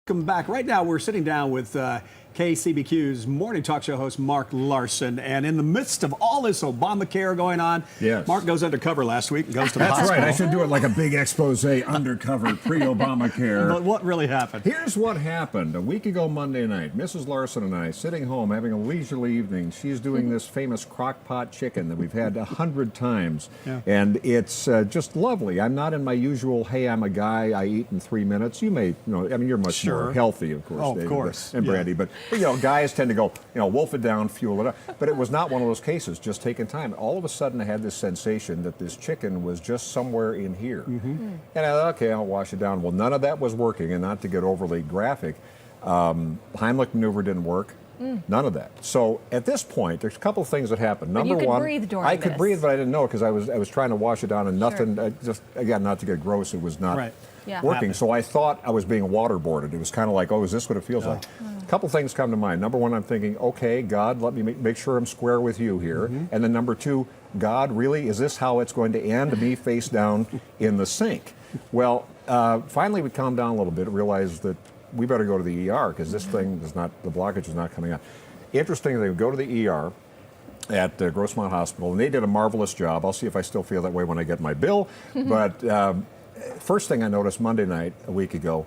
Welcome back. Right now, we're sitting down with KCBQ's morning talk show host, Mark Larson. And in the midst of all this Obamacare going on, yes. Mark goes undercover last week and goes to the hospital. That's right. I should do it like a big expose, undercover, pre-Obamacare. But what really happened? Here's what happened. A week ago Monday night, Mrs. Larson and I, sitting home, having a leisurely evening. She's doing this famous crock pot chicken that we've had 100 times. Yeah. And it's just lovely. I'm not in my usual, hey, I'm a guy, I eat in 3 minutes. You may, I mean, you're much more healthy, of course, Oh, David, of course. and Brandy. But, guys tend to go, wolf it down, fuel it up. But it was not one of those cases, just taking time. All of a sudden, I had this sensation that this chicken was just somewhere in here. And I thought, okay, I'll wash it down. Well, none of that was working, and not to get overly graphic, Heimlich maneuver didn't work. None of that. So at this point, there's a couple of things that happened. Number one, you could breathe during I could breathe, but I didn't know because I was trying to wash it down, and nothing. Just again, not to get gross, it was not working. So I thought I was being waterboarded. It was kind of like, oh, is this what it feels like? A couple things come to mind. Number one, I'm thinking, okay, God, let me make sure I'm square with you here. And then number two, God, really, is this how it's going to end? Me face down in the sink. Well, finally we calmed down a little bit, realized that we better go to the ER because this thing is not, the blockage is not coming out. Interestingly, we go to the ER at Grossmont Hospital, and they did a marvelous job. I'll see if I still feel that way when I get my bill. But first thing I noticed Monday night, a week ago,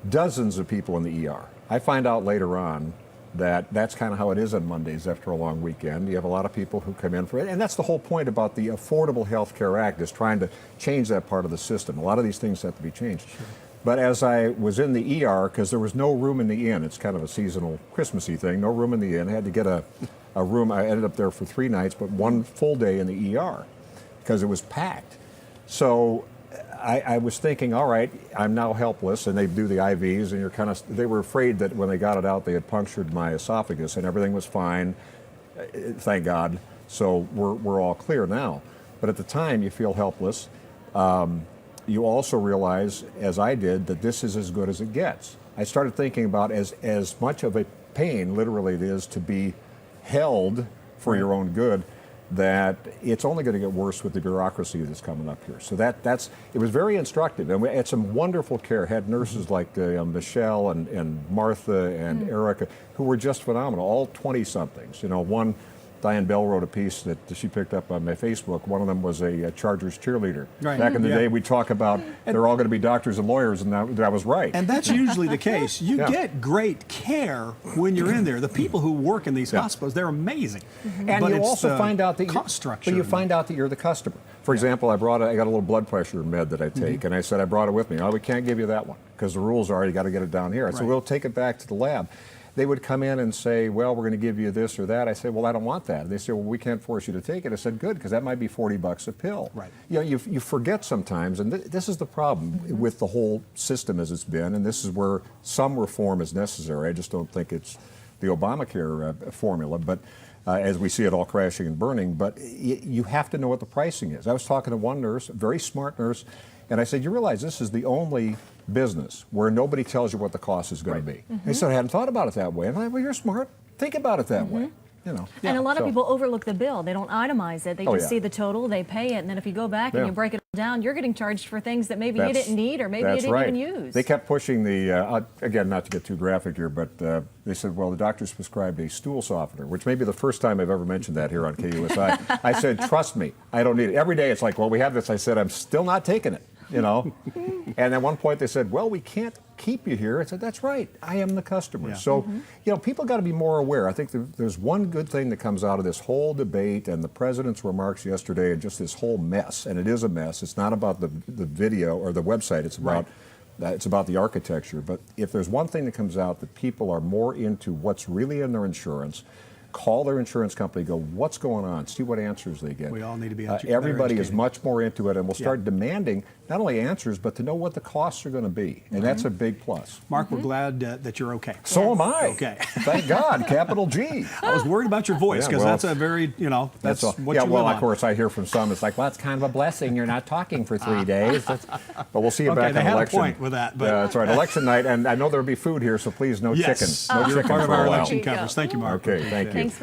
dozens of people in the ER. I find out later on that that's kind of how it is on Mondays after a long weekend. You have a lot of people who come in for it, and that's the whole point about the Affordable Health Care Act, is trying to change that part of the system. A lot of these things have to be changed. But as I was in the ER, because there was no room in the inn, it's kind of a seasonal Christmassy thing, no room in the inn. I had to get a room. I ended up there for 3 nights, but 1 full day in the ER because it was packed. So I was thinking, all right, I'm now helpless, and they do the IVs, and you're kind of, they were afraid that when they got it out, they had punctured my esophagus, and everything was fine, thank God. So we're all clear now. But at the time, you feel helpless. You also realize, as I did, that this is as good as it gets. I started thinking about as much of a pain, literally, it is to be held for your own good, that it's only going to get worse with the bureaucracy that's coming up here. So it was very instructive, and we had some wonderful care. Had nurses like Michelle and Martha and Erica, who were just phenomenal, all 20-somethings. One, Diane Bell wrote a piece that she picked up on my Facebook. One of them was a Chargers cheerleader. Back in the day, we talk about they're all going to be doctors and lawyers, and that was right. And that's usually the case. You get great care when you're in there. The people who work in these hospitals, they're amazing. And but you also find out that cost structure. But you find out that you're the customer. For example, I got a little blood pressure med that I take, and I said I brought it with me. Oh, we can't give you that one because the rules are you got to get it down here. I said we'll take it back to the lab. They would come in and say, well, we're going to give you this or that. I said, well, I don't want that. They said, well, we can't force you to take it. I said, good, because that might be $40 a pill. Right. You forget sometimes, and this is the problem with the whole system as it's been, and this is where some reform is necessary. I just don't think it's the Obamacare formula, but as we see it all crashing and burning. But you have to know what the pricing is. I was talking to one nurse, a very smart nurse, and I said, you realize this is the only business where nobody tells you what the cost is going to be. They said, I hadn't thought about it that way. And I'm like, well, you're smart. Think about it that way. And a lot of people overlook the bill. They don't itemize it. They just see the total, they pay it, and then if you go back and you break it down, you're getting charged for things that maybe you didn't need or maybe you didn't even use. They kept pushing the, again, not to get too graphic here, but they said, well, the doctor's prescribed a stool softener, which may be the first time I've ever mentioned that here on KUSI. I said, trust me, I don't need it. Every day it's like, well, we have this. I said, I'm still not taking it. And at one point they said, well, we can't keep you here. I said, that's right. I am the customer. So, people got to be more aware. I think there's one good thing that comes out of this whole debate and the president's remarks yesterday and just this whole mess. And it is a mess. It's not about the video or the website. It's about it's about the architecture. But if there's one thing that comes out, that people are more into what's really in their insurance, call their insurance company, go, what's going on? See what answers they get. We all need to be everybody is much more into it, and we'll start demanding not only answers, but to know what the costs are going to be. And that's a big plus. Mark, we're glad that you're okay. So am I. Okay. Thank God, capital G. I was worried about your voice because that's a very, that's what you live well, on. of course, I hear from some, it's like, well, it's kind of a blessing. You're not talking for 3 days. But we'll see you back on election. They had a point with that. But that's right. Election night, and I know there'll be food here, so please, no chicken. No you're chicken part of for our a while. election coverage. Thank you, Mark. Okay, thank you. Thanks for